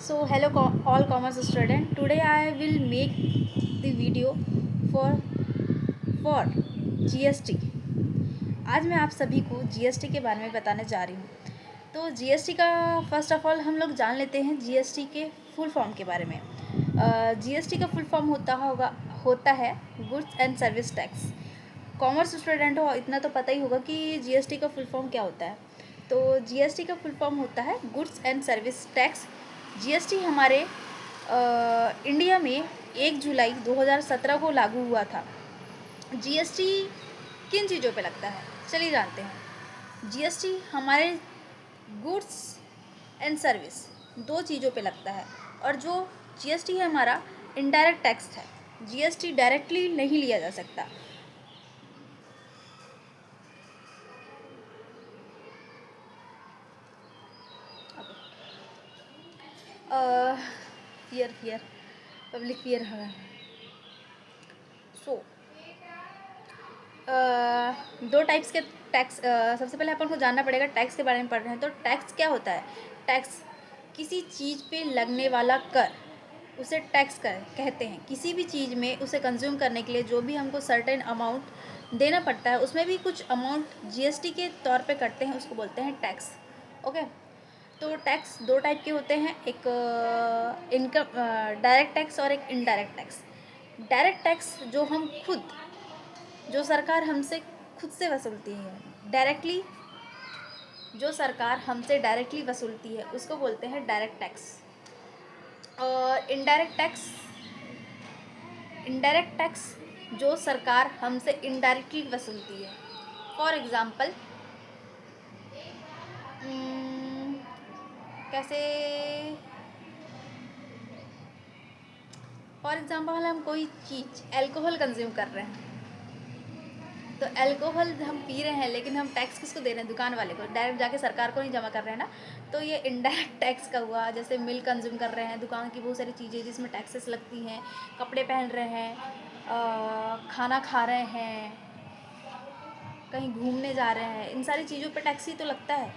So hello all commerce student. Today I will make the video for for GST. आज मैं आप सभी को GST के बारे में बताने जा रही हूँ। तो GST का फर्स्ट ऑफ ऑल हम लोग जान लेते हैं GST के फुल फॉर्म के बारे में। GST का फुल फॉर्म होता है goods and service tax. Commerce student हो इतना तो पता ही होगा कि GST का फुल फॉर्म क्या होता है। तो GST का फुल फॉर्म होता है goods and service tax. GST हमारे इंडिया में 1 जुलाई 2017 को लागू हुआ था। GST किन चीज़ों पे लगता है चलिए जानते हैं। GST हमारे गुड्स एंड सर्विस 2 चीज़ों पे लगता है, और जो GST है हमारा इनडायरेक्ट टैक्स है। GST डायरेक्टली नहीं लिया जा सकता। फियर पब्लिक फियर है। सो दो टाइप्स के टैक्स। सबसे पहले अपन को जानना पड़ेगा टैक्स के बारे में पढ़ रहे हैं तो टैक्स क्या होता है। टैक्स किसी चीज़ पे लगने वाला कर, उसे टैक्स कर कहते हैं। किसी भी चीज़ में उसे कंज्यूम करने के लिए जो भी हमको सर्टेन अमाउंट देना पड़ता है, उसमें भी कुछ अमाउंट GST के तौर पे करते हैं, उसको बोलते हैं टैक्स। ओके, तो टैक्स 2 टाइप के होते हैं, एक इनकम डायरेक्ट टैक्स और एक इनडायरेक्ट टैक्स। डायरेक्ट टैक्स जो सरकार हमसे खुद से वसूलती है, डायरेक्टली जो सरकार हमसे डायरेक्टली वसूलती है उसको बोलते हैं डायरेक्ट टैक्स। और इनडायरेक्ट टैक्स जो सरकार हमसे इनडायरेक्टली वसूलती है। फॉर एग्ज़ाम्पल हम कोई चीज़ अल्कोहल कंज्यूम कर रहे हैं, तो अल्कोहल हम पी रहे हैं, लेकिन हम टैक्स किसको दे रहे हैं? दुकान वाले को। डायरेक्ट जाके सरकार को नहीं जमा कर रहे हैं ना। तो ये इनडायरेक्ट टैक्स का हुआ। जैसे मिल्क कंज्यूम कर रहे हैं, दुकान की बहुत सारी चीज़ें जिसमें टैक्सेस लगती हैं, कपड़े पहन रहे हैं, खाना खा रहे हैं, कहीं घूमने जा रहे हैं, इन सारी चीज़ों पे टैक्स ही तो लगता है।